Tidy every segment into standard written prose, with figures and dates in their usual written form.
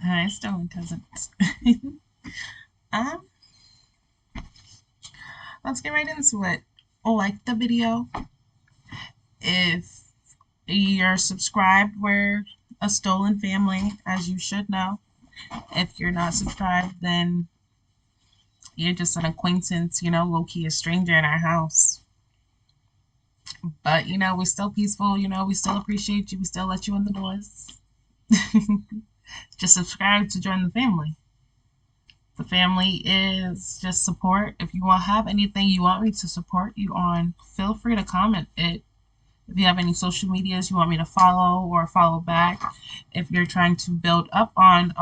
Hi, Stone Cousins. um, let's get right into it. Like the video. If you're subscribed, we're a stolen family, as you should know. If you're not subscribed, then you're just an acquaintance, low-key a stranger in our house. But, we're still peaceful, we still appreciate you, we still let you in the doors. Just subscribe to join the family. The family is just support. If you want have anything you want me to support you on, feel free to comment it. If you have any social medias you want me to follow or follow back, if you're trying to build up on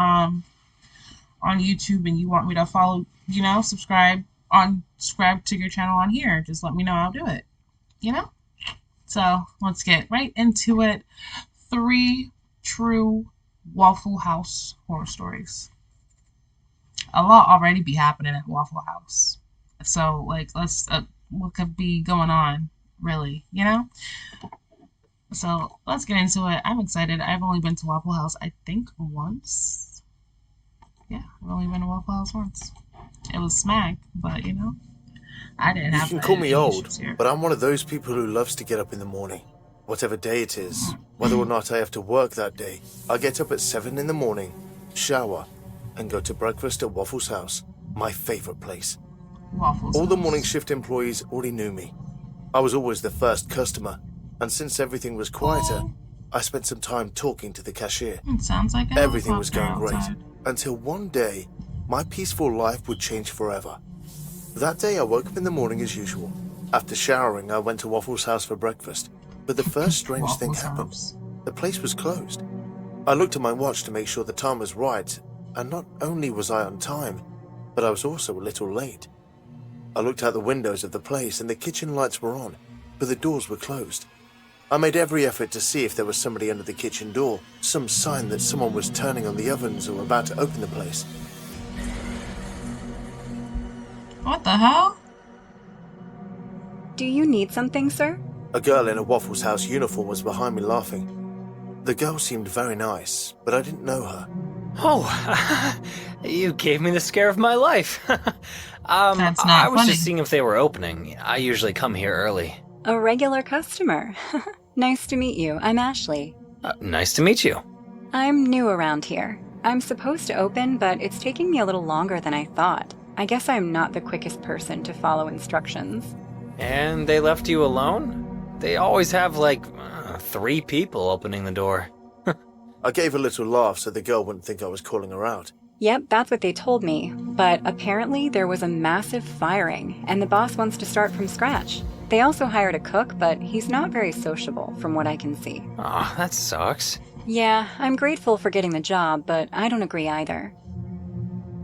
YouTube and you want me to follow, subscribe to your channel on here, just let me know. I'll do it. So let's get right into it. 3 true Waffle House horror stories. A lot already be happening at Waffle House. So let's what could be going on, really, So let's get into it. I'm excited. I've only been to Waffle House, I think, once. Yeah, I've only been to Waffle House once. It was smack, but I didn't have. You can call me old, but I'm one of those people who loves to get up in the morning. Whatever day it is, whether or not I have to work that day, I get up at 7 in the morning, shower, and go to breakfast at Waffle's house, my favorite place. All the morning shift employees already knew me. I was always the first customer, and since everything was quieter, I spent some time talking to the cashier. It sounds like everything was going great, until one day, my peaceful life would change forever. That day I woke up in the morning as usual. After showering, I went to Waffle's house for breakfast, but the first strange thing happened. The place was closed. I looked at my watch to make sure the time was right, and not only was I on time, but I was also a little late. I looked out the windows of the place and the kitchen lights were on, but the doors were closed. I made every effort to see if there was somebody under the kitchen door, some sign that someone was turning on the ovens or about to open the place. What the hell? Do you need something, sir? A girl in a Waffle's house uniform was behind me laughing. The girl seemed very nice, but I didn't know her. Oh, you gave me the scare of my life. That's not I was funny. just seeing if they were opening. I usually come here early. A regular customer. Nice to meet you. I'm Ashley. Nice to meet you. I'm new around here. I'm supposed to open, but it's taking me a little longer than I thought. I guess I'm not the quickest person to follow instructions. And they left you alone? They always have, 3 people opening the door. I gave a little laugh so the girl wouldn't think I was calling her out. Yep, that's what they told me. But apparently there was a massive firing, and the boss wants to start from scratch. They also hired a cook, but he's not very sociable, from what I can see. Aw, that sucks. Yeah, I'm grateful for getting the job, but I don't agree either.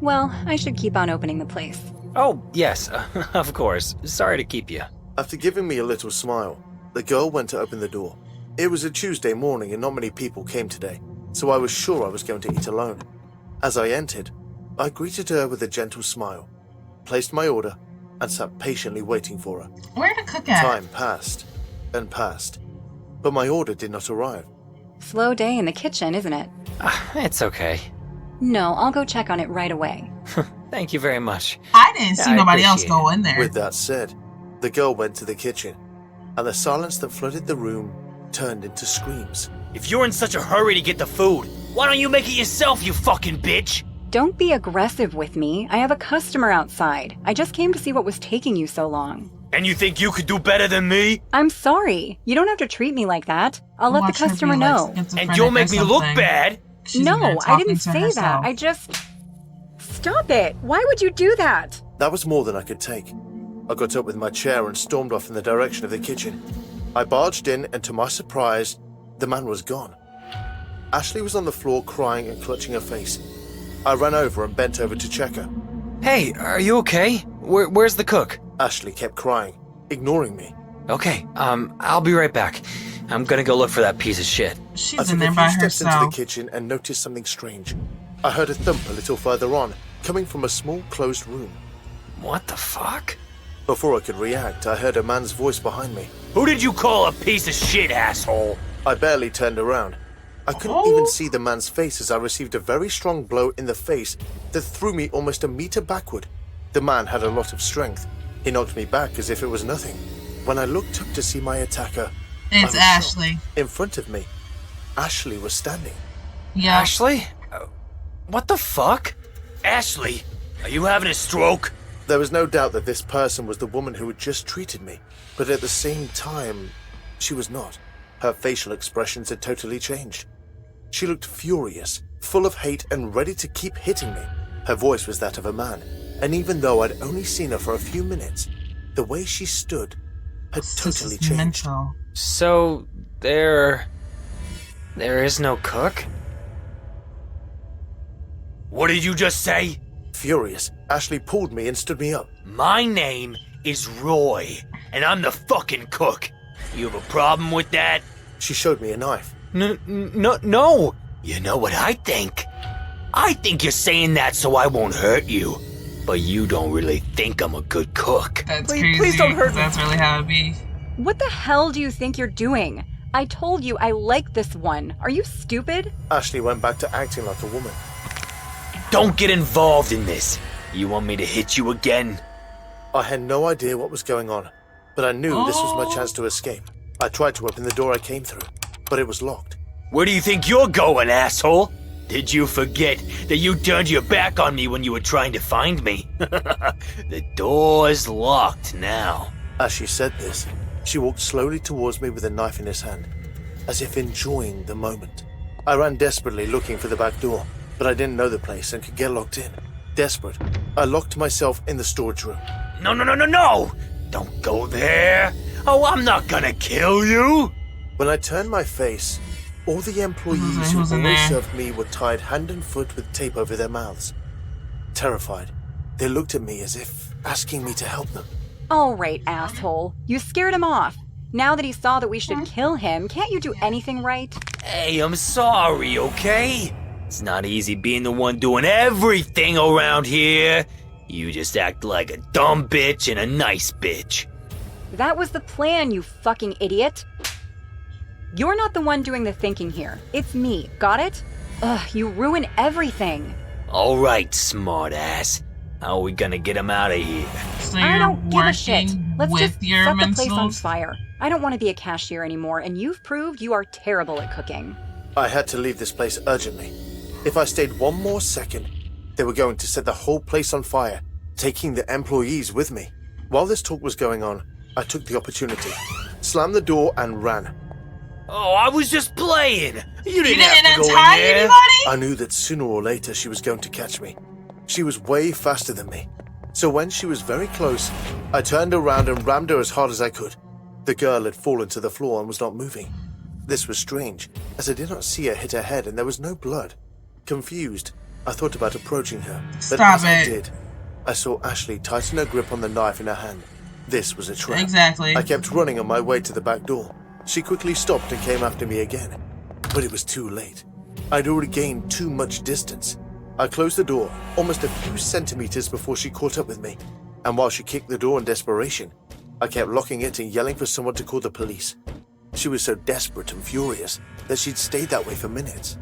Well, I should keep on opening the place. Oh, yes, of course. Sorry to keep you. After giving me a little smile, the girl went to open the door. It was a Tuesday morning and not many people came today, so I was sure I was going to eat alone. As I entered, I greeted her with a gentle smile, placed my order, and sat patiently waiting for her. Where to cook at? Time passed and passed, but my order did not arrive. Slow day in the kitchen, isn't it? It's okay. No, I'll go check on it right away. Thank you very much. I didn't see I nobody else appreciate go in there. With that said, the girl went to the kitchen, and the silence that flooded the room turned into screams. If you're in such a hurry to get the food, why don't you make it yourself, you fucking bitch? Don't be aggressive with me. I have a customer outside. I just came to see what was taking you so long. And you think you could do better than me? I'm sorry. You don't have to treat me like that. I'll let Watch the her customer be know. And you'll make me look bad? No, I didn't say that. I just... Stop it. Why would you do that? That was more than I could take. I got up with my chair and stormed off in the direction of the kitchen. I barged in, and to my surprise, the man was gone. Ashley was on the floor crying and clutching her face. I ran over and bent over to check her. Hey, are you okay? Where's the cook? Ashley kept crying, ignoring me. Okay, I'll be right back. I'm gonna go look for that piece of shit. I She's took in there a by few steps into herself. the kitchen and noticed something strange. I heard a thump a little further on, coming from a small closed room. What the fuck? Before I could react, I heard a man's voice behind me. Who did you call a piece of shit, asshole? I barely turned around. I couldn't even see the man's face as I received a very strong blow in the face that threw me almost a meter backward. The man had a lot of strength. He knocked me back as if it was nothing. When I looked up to see my attacker, It's Ashley. in front of me, Ashley was standing. Yeah. Ashley? What the fuck? Ashley, are you having a stroke? There was no doubt that this person was the woman who had just treated me, but at the same time, she was not. Her facial expressions had totally changed. She looked furious, full of hate, and ready to keep hitting me. Her voice was that of a man, and even though I'd only seen her for a few minutes, the way she stood had totally This is changed. mental. So, there is no cook? What did you just say? Furious, Ashley pulled me and stood me up. My name is Roy, and I'm the fucking cook. You have a problem with that? She showed me a knife. No. You know what I think? I think you're saying that so I won't hurt you. But you don't really think I'm a good cook. That's Please- crazy. please don't hurt 'cause me. That's really how it be. What the hell do you think you're doing? I told you I like this one. Are you stupid? Ashley went back to acting like a woman. Don't get involved in this. You want me to hit you again? I had no idea what was going on, but I knew this was my chance to escape. I tried to open the door I came through, but it was locked. Where do you think you're going, asshole? Did you forget that you turned your back on me when you were trying to find me? The door's locked now. As she said this, she walked slowly towards me with a knife in his hand, as if enjoying the moment. I ran desperately looking for the back door, but I didn't know the place and could get locked in. Desperate, I locked myself in the storage room. No! Don't go there! Oh, I'm not gonna kill you! When I turned my face, all the employees who Who's in always there? served me were tied hand and foot with tape over their mouths. Terrified, they looked at me as if asking me to help them. All right, asshole. You scared him off. Now that he saw that we should kill him, can't you do anything right? Hey, I'm sorry, okay? It's not easy being the one doing everything around here. You just act like a dumb bitch and a nice bitch. That was the plan, you fucking idiot. You're not the one doing the thinking here. It's me. Got it? Ugh, you ruin everything. All right, smartass. How are we gonna get him out of here? So I you're don't give a shit. working Let's with just your set the place on mentals? fire. I don't want to be a cashier anymore, and you've proved you are terrible at cooking. I had to leave this place urgently. If I stayed one more second, they were going to set the whole place on fire, taking the employees with me. While this talk was going on, I took the opportunity, slammed the door, and ran. Oh, I was just playing. You didn't You have didn't to go in untie there. anybody? I knew that sooner or later she was going to catch me. She was way faster than me. So when she was very close, I turned around and rammed her as hard as I could. The girl had fallen to the floor and was not moving. This was strange, as I did not see her hit her head and there was no blood. Confused, I thought about approaching her, but Stop as I it. did, I saw Ashley tighten her grip on the knife in her hand. This was a trap. Exactly. I kept running on my way to the back door. She quickly stopped and came after me again. But it was too late. I'd already gained too much distance. I closed the door almost a few centimeters before she caught up with me. And while she kicked the door in desperation, I kept locking it and yelling for someone to call the police. She was so desperate and furious that she'd stayed that way for minutes.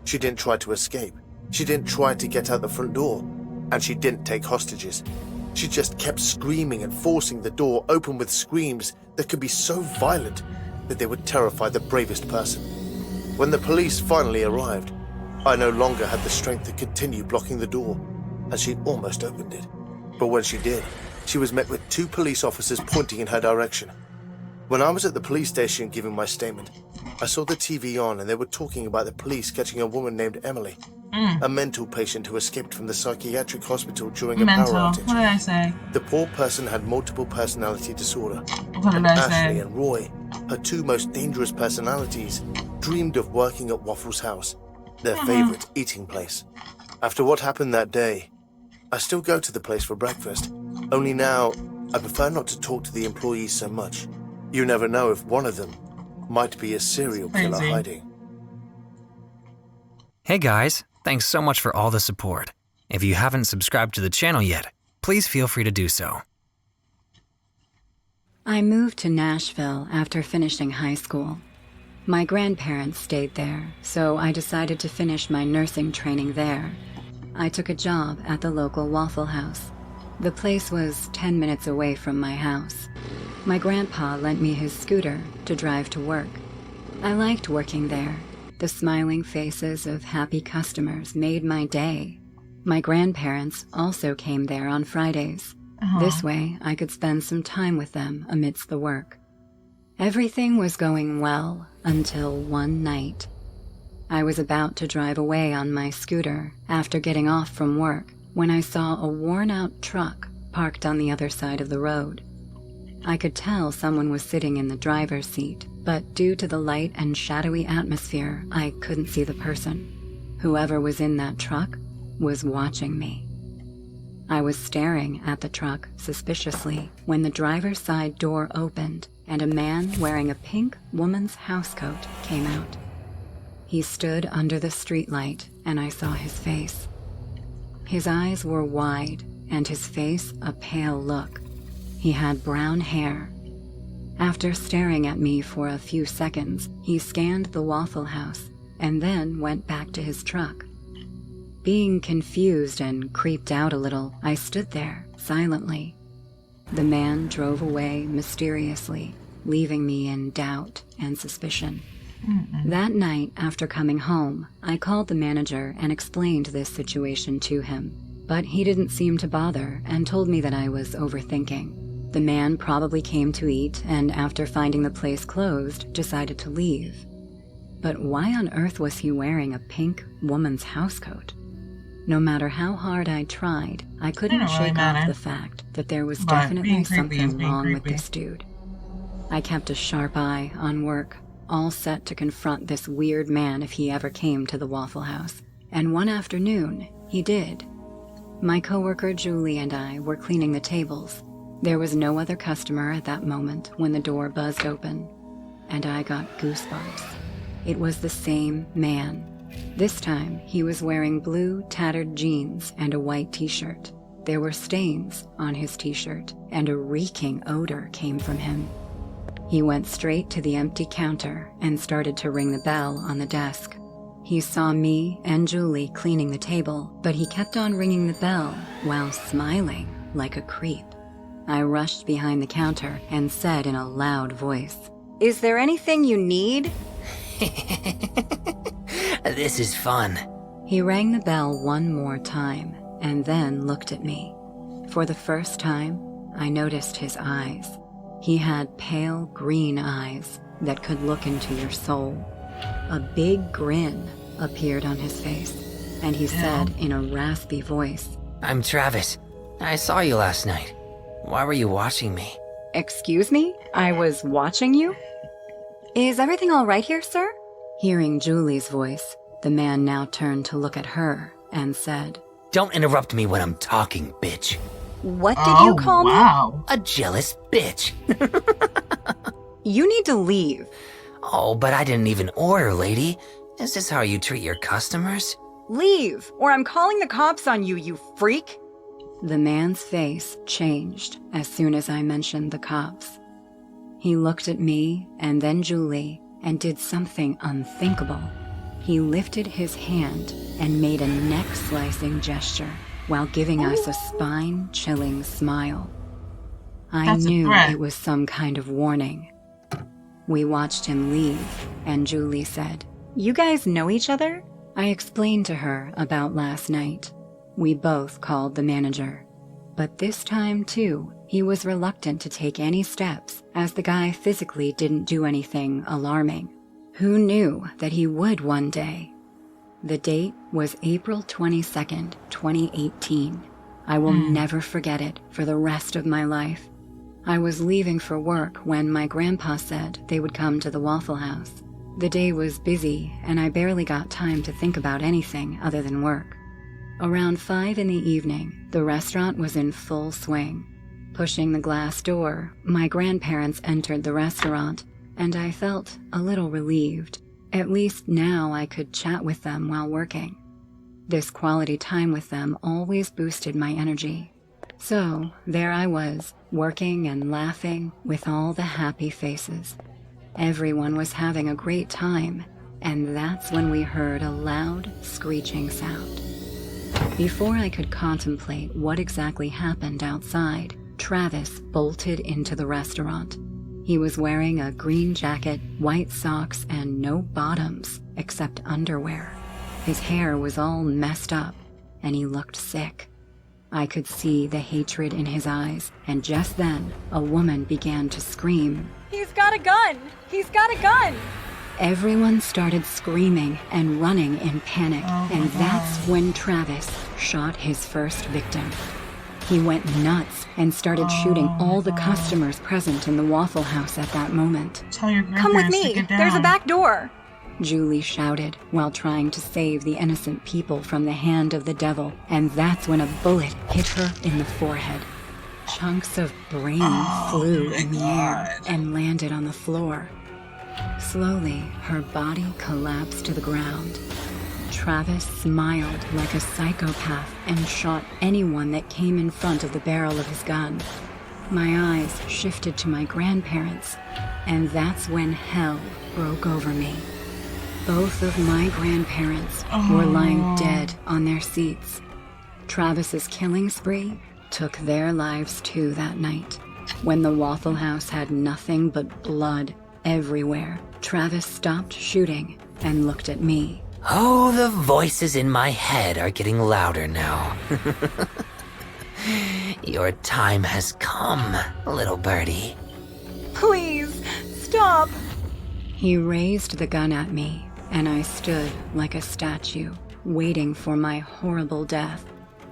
She didn't try to escape. She didn't try to get out the front door. And she didn't take hostages. She just kept screaming and forcing the door open with screams that could be so violent that they would terrify the bravest person. When the police finally arrived, I no longer had the strength to continue blocking the door, and she almost opened it. But when she did, she was met with 2 police officers pointing in her direction. When I was at the police station giving my statement, I saw the TV on and they were talking about the police catching a woman named Emily, a mental patient who escaped from the psychiatric hospital during a Mental. power What did outage. I say? The poor person had multiple personality disorder. What did I Ashley say? and Roy, her 2 most dangerous personalities, dreamed of working at Waffle's house, their favorite eating place. After what happened that day, I still go to the place for breakfast, only now I prefer not to talk to the employees so much. You never know if one of them might be a serial killer Crazy. hiding. Hey guys, thanks so much for all the support. If you haven't subscribed to the channel yet, please feel free to do so. I moved to Nashville after finishing high school. My grandparents stayed there, so I decided to finish my nursing training there. I took a job at the local Waffle House. The place was 10 minutes away from my house. My grandpa lent me his scooter to drive to work. I liked working there. The smiling faces of happy customers made my day. My grandparents also came there on Fridays. This way, I could spend some time with them amidst the work. Everything was going well until one night. I was about to drive away on my scooter after getting off from work when I saw a worn-out truck parked on the other side of the road. I could tell someone was sitting in the driver's seat, but due to the light and shadowy atmosphere, I couldn't see the person. Whoever was in that truck was watching me. I was staring at the truck suspiciously when the driver's side door opened and a man wearing a pink woman's housecoat came out. He stood under the streetlight and I saw his face. His eyes were wide and his face a pale look. He had brown hair. After staring at me for a few seconds, he scanned the Waffle House and then went back to his truck. Being confused and creeped out a little, I stood there silently. The man drove away mysteriously, leaving me in doubt and suspicion. That night, after coming home, I called the manager and explained this situation to him, but he didn't seem to bother and told me that I was overthinking. The man probably came to eat and after finding the place closed, decided to leave. But why on earth was he wearing a pink woman's housecoat? No matter how hard I tried, I couldn't shake off the fact that there was definitely something wrong with this dude. I kept a sharp eye on work, all set to confront this weird man if he ever came to the Waffle House. And one afternoon, he did. My coworker Julie and I were cleaning the tables. There was no other customer at that moment when the door buzzed open, and I got goosebumps. It was the same man. This time, he was wearing blue, tattered jeans and a white t-shirt. There were stains on his t-shirt, and a reeking odor came from him. He went straight to the empty counter and started to ring the bell on the desk. He saw me and Julie cleaning the table, but he kept on ringing the bell while smiling like a creep. I rushed behind the counter and said in a loud voice, "Is there anything you need?" This is fun. He rang the bell one more time and then looked at me. For the first time, I noticed his eyes. He had pale green eyes that could look into your soul. A big grin appeared on his face, and he said in a raspy voice, I'm Travis. I saw you last night. Why were you watching me? "Excuse me? I was watching you? Is everything all right here, sir?" Hearing Julie's voice, the man now turned to look at her and said, Don't interrupt me when I'm talking, bitch. "What did you call me?" A jealous bitch. "You need to leave." Oh, but I didn't even order, lady. Is this how you treat your customers? "Leave, or I'm calling the cops on you, you freak." The man's face changed as soon as I mentioned the cops. He looked at me and then Julie and did something unthinkable. He lifted his hand and made a neck-slicing gesture while giving us a spine-chilling smile. I knew it was some kind of warning. We watched him leave, and Julie said, "You guys know each other?" I explained to her about last night. We both called the manager. But this time, too, he was reluctant to take any steps, as the guy physically didn't do anything alarming. Who knew that he would one day? The date was April 22nd, 2018. I will never forget it for the rest of my life. I was leaving for work when my grandpa said they would come to the Waffle House. The day was busy, and I barely got time to think about anything other than work. Around 5 in the evening, the restaurant was in full swing. Pushing the glass door, my grandparents entered the restaurant, and I felt a little relieved. At least now I could chat with them while working. This quality time with them always boosted my energy. So there I was, working and laughing with all the happy faces. Everyone was having a great time, and that's when we heard a loud, screeching sound. Before I could contemplate what exactly happened outside, Travis bolted into the restaurant. He was wearing a green jacket, white socks, and no bottoms except underwear. His hair was all messed up, and he looked sick. I could see the hatred in his eyes, and just then, a woman began to scream, "He's got a gun! He's got a gun!" Everyone started screaming and running in panic, and that's when Travis shot his first victim. He went nuts and started shooting all the customers present in the Waffle House at that moment. Tell your "Come with grandparents to me! get down. There's a back door!" Julie shouted while trying to save the innocent people from the hand of the devil, and that's when a bullet hit her in the forehead. Chunks of brain flew in the air and landed on the floor. Slowly, her body collapsed to the ground. Travis smiled like a psychopath and shot anyone that came in front of the barrel of his gun. My eyes shifted to my grandparents, and that's when hell broke over me. Both of my grandparents were lying dead on their seats. Travis's killing spree took their lives too that night. When the Waffle House had nothing but blood everywhere, Travis stopped shooting and looked at me. Oh, the voices in my head are getting louder now. Your time has come, little birdie. "Please, stop!" He raised the gun at me, and I stood like a statue, waiting for my horrible death.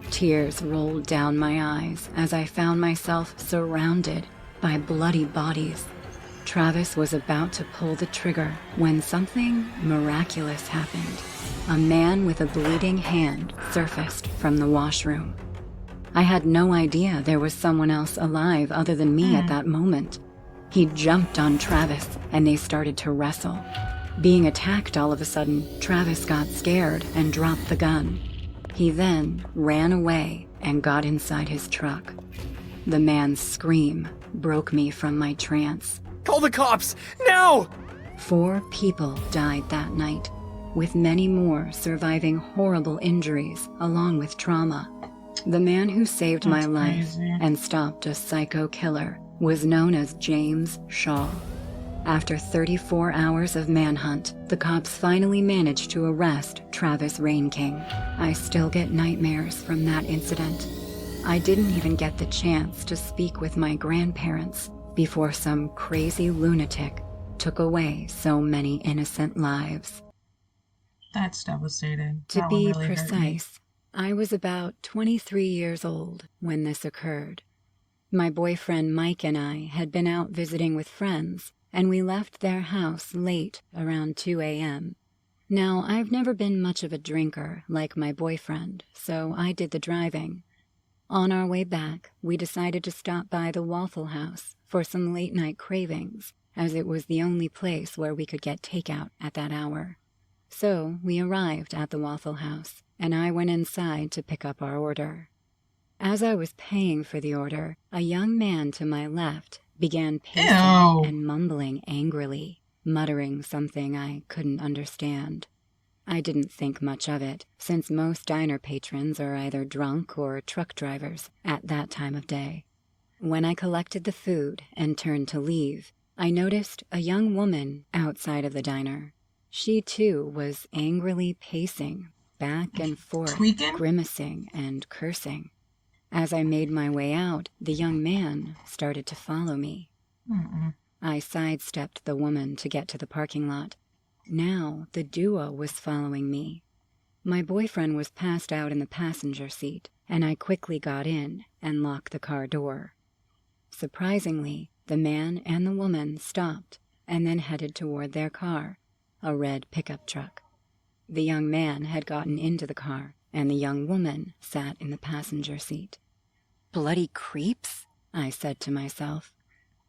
Tears rolled down my eyes as I found myself surrounded by bloody bodies. Travis was about to pull the trigger when something miraculous happened. A man with a bleeding hand surfaced from the washroom. I had no idea there was someone else alive other than me at that moment. He jumped on Travis, and they started to wrestle. Being attacked all of a sudden, Travis got scared and dropped the gun. He then ran away and got inside his truck. The man's scream broke me from my trance. Call the cops! Now! 4 people died that night, with many more surviving horrible injuries along with trauma. The man who saved my life and stopped a psycho killer was known as James Shaw. After 34 hours of manhunt, the cops finally managed to arrest Travis Rainking. I still get nightmares from that incident. I didn't even get the chance to speak with my grandparents before some crazy lunatic took away so many innocent lives. That's devastating. To That one be really hurt me. precise, I was about 23 years old when this occurred. My boyfriend Mike and I had been out visiting with friends, and we left their house late, around 2 a.m. Now, I've never been much of a drinker like my boyfriend, so I did the driving. On our way back, we decided to stop by the Waffle House for some late-night cravings, as it was the only place where we could get takeout at that hour. So we arrived at the Waffle House, and I went inside to pick up our order. As I was paying for the order, a young man to my left began pacing Ew. and mumbling angrily, muttering something I couldn't understand. I didn't think much of it, since most diner patrons are either drunk or truck drivers at that time of day. When I collected the food and turned to leave, I noticed a young woman outside of the diner. She, too, was angrily pacing back and forth, Tweaking? grimacing and cursing. As I made my way out, the young man started to follow me. I sidestepped the woman to get to the parking lot. Now the duo was following me. My boyfriend was passed out in the passenger seat, and I quickly got in and locked the car door. Surprisingly, the man and the woman stopped and then headed toward their car, a red pickup truck. The young man had gotten into the car, and the young woman sat in the passenger seat. "Bloody creeps," I said to myself.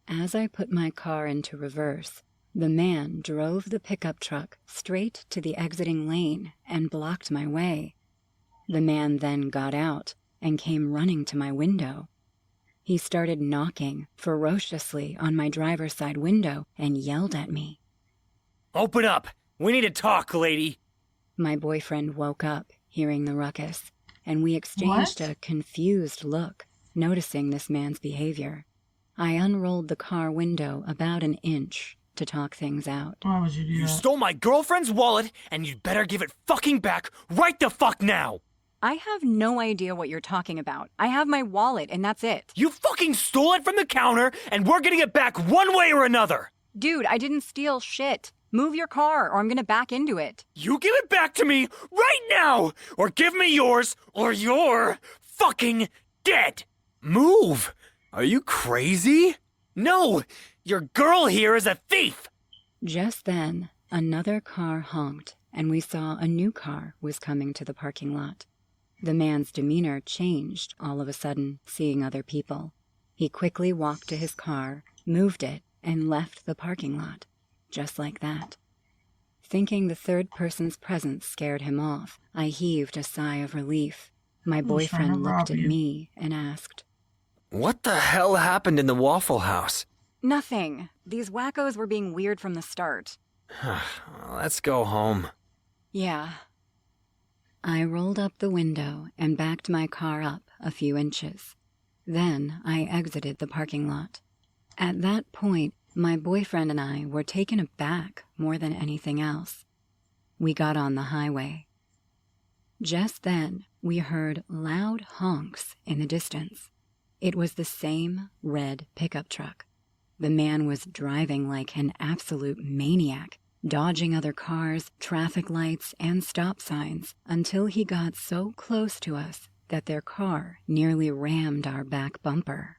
As I put my car into reverse, the man drove the pickup truck straight to the exiting lane and blocked my way. The man then got out and came running to my window. He started knocking ferociously on my driver's side window and yelled at me. Open up! We need to talk, lady! My boyfriend woke up, hearing the ruckus, and we exchanged What? a confused look, noticing this man's behavior. I unrolled the car window about an inch to talk things out. Why would you do You that? stole my girlfriend's wallet, and you'd better give it fucking back right the fuck now! I have no idea what you're talking about. I have my wallet, and that's it. You fucking stole it from the counter, and we're getting it back one way or another! Dude, I didn't steal shit. Move your car, or I'm gonna back into it. You give it back to me right now! Or give me yours, or you're fucking dead! Move! Are you crazy? No! Your girl here is a thief! Just then, another car honked, and we saw a new car was coming to the parking lot. The man's demeanor changed all of a sudden, seeing other people. He quickly walked to his car, moved it, and left the parking lot. Just like that. Thinking the third person's presence scared him off, I heaved a sigh of relief. My trying to boyfriend looked rob at you. me and asked, What the hell happened in the Waffle House? Nothing. These wackos were being weird from the start. Let's go home. Yeah. I rolled up the window and backed my car up a few inches. Then I exited the parking lot. At that point, my boyfriend and I were taken aback more than anything else. We got on the highway. Just then, we heard loud honks in the distance. It was the same red pickup truck. The man was driving like an absolute maniac, dodging other cars, traffic lights, and stop signs until he got so close to us that their car nearly rammed our back bumper.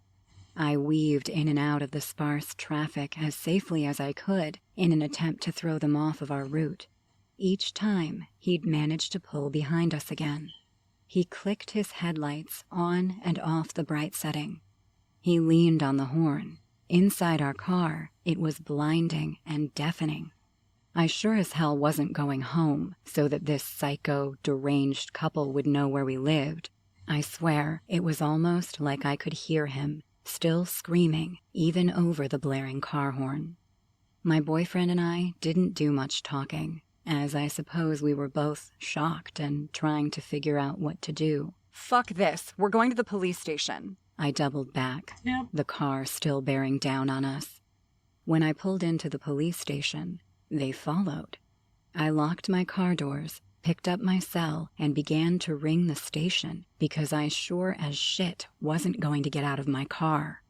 I weaved in and out of the sparse traffic as safely as I could in an attempt to throw them off of our route. Each time, he'd managed to pull behind us again. He clicked his headlights on and off the bright setting. He leaned on the horn. Inside our car, it was blinding and deafening. I sure as hell wasn't going home so that this psycho, deranged couple would know where we lived. I swear, it was almost like I could hear him, still screaming, even over the blaring car horn. My boyfriend and I didn't do much talking, as I suppose we were both shocked and trying to figure out what to do. Fuck this. We're going to the police station. I doubled back, Yep. the car still bearing down on us. When I pulled into the police station, they followed. I locked my car doors, picked up my cell, and began to ring the station because I sure as shit wasn't going to get out of my car.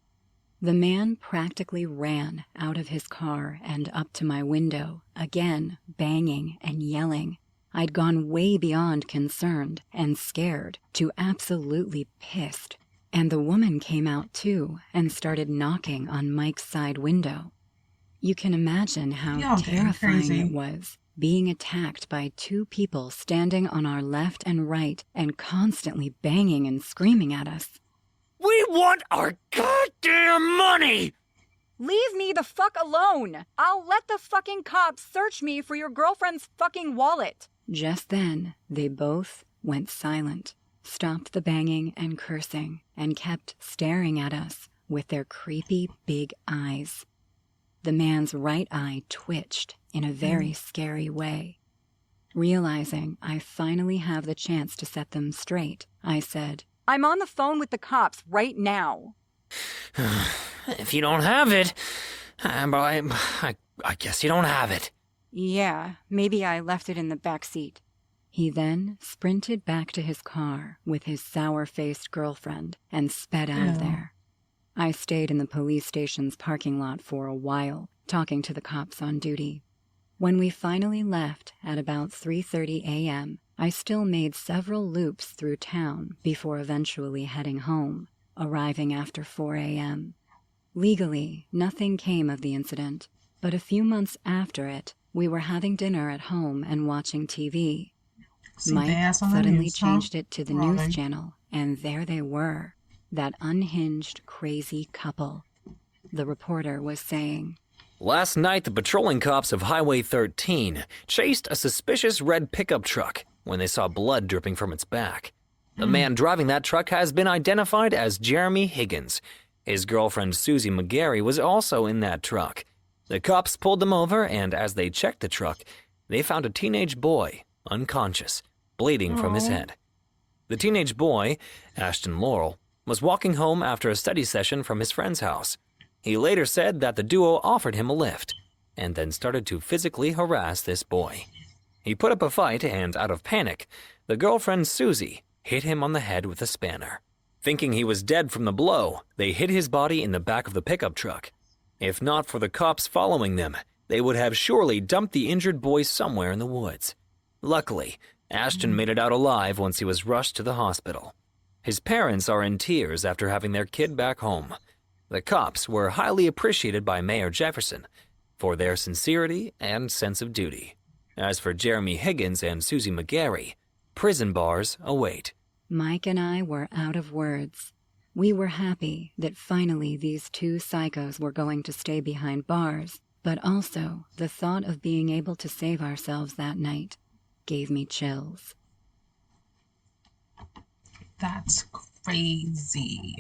The man practically ran out of his car and up to my window, again banging and yelling. I'd gone way beyond concerned and scared to absolutely pissed. And the woman came out too and started knocking on Mike's side window. You can imagine how Y'all getting terrifying crazy. it was, being attacked by two people standing on our left and right and constantly banging and screaming at us. We want our goddamn money! Leave me the fuck alone. I'll let the fucking cops search me for your girlfriend's fucking wallet. Just then, they both went silent, stopped the banging and cursing, and kept staring at us with their creepy big eyes. The man's right eye twitched in a very scary way. Realizing I finally have the chance to set them straight, I said, I'm on the phone with the cops right now. If you don't have it, I guess you don't have it. Yeah, maybe I left it in the back seat. He then sprinted back to his car with his sour-faced girlfriend and sped out of Ew. there. I stayed in the police station's parking lot for a while, talking to the cops on duty. When we finally left at about 3:30 a.m., I still made several loops through town before eventually heading home, arriving after 4 a.m. Legally, nothing came of the incident, but a few months after it, we were having dinner at home and watching TV. See the Mike ass on the suddenly news, huh? changed it to the Robbing. news channel, and there they were, that unhinged, crazy couple. The reporter was saying, Last night, the patrolling cops of Highway 13 chased a suspicious red pickup truck when they saw blood dripping from its back. The man driving that truck has been identified as Jeremy Higgins. His girlfriend Susie McGarry was also in that truck. The cops pulled them over, and as they checked the truck, they found a teenage boy, unconscious, bleeding from his head. The teenage boy, Ashton Laurel, was walking home after a study session from his friend's house. He later said that the duo offered him a lift, and then started to physically harass this boy. He put up a fight, and out of panic, the girlfriend Susie hit him on the head with a spanner. Thinking he was dead from the blow, they hid his body in the back of the pickup truck. If not for the cops following them, they would have surely dumped the injured boy somewhere in the woods. Luckily, Ashton made it out alive once he was rushed to the hospital. His parents are in tears after having their kid back home. The cops were highly appreciated by Mayor Jefferson for their sincerity and sense of duty. As for Jeremy Higgins and Susie McGarry, prison bars await. Mike and I were out of words. We were happy that finally these two psychos were going to stay behind bars, but also the thought of being able to save ourselves that night gave me chills. That's crazy.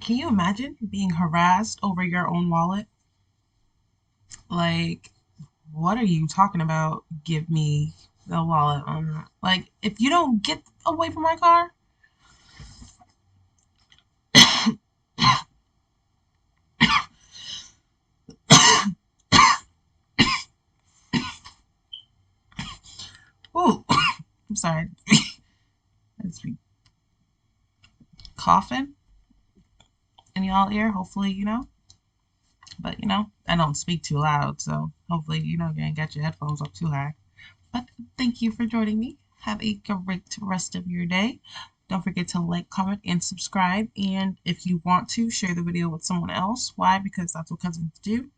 Can you imagine being harassed over your own wallet? Like, what are you talking about? Give me the wallet. Like, if you don't get away from my car, ooh, I'm sorry. Let's be coughing in y'all ear. Hopefully, but I don't speak too loud, so hopefully, you ain't got your headphones up too high. But thank you for joining me. Have a great rest of your day. Don't forget to like, comment, and subscribe. And if you want to, share the video with someone else. Why? Because that's what cousins do.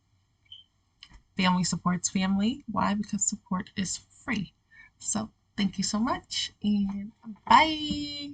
Family supports family. Why? Because support is free. So thank you so much, and bye.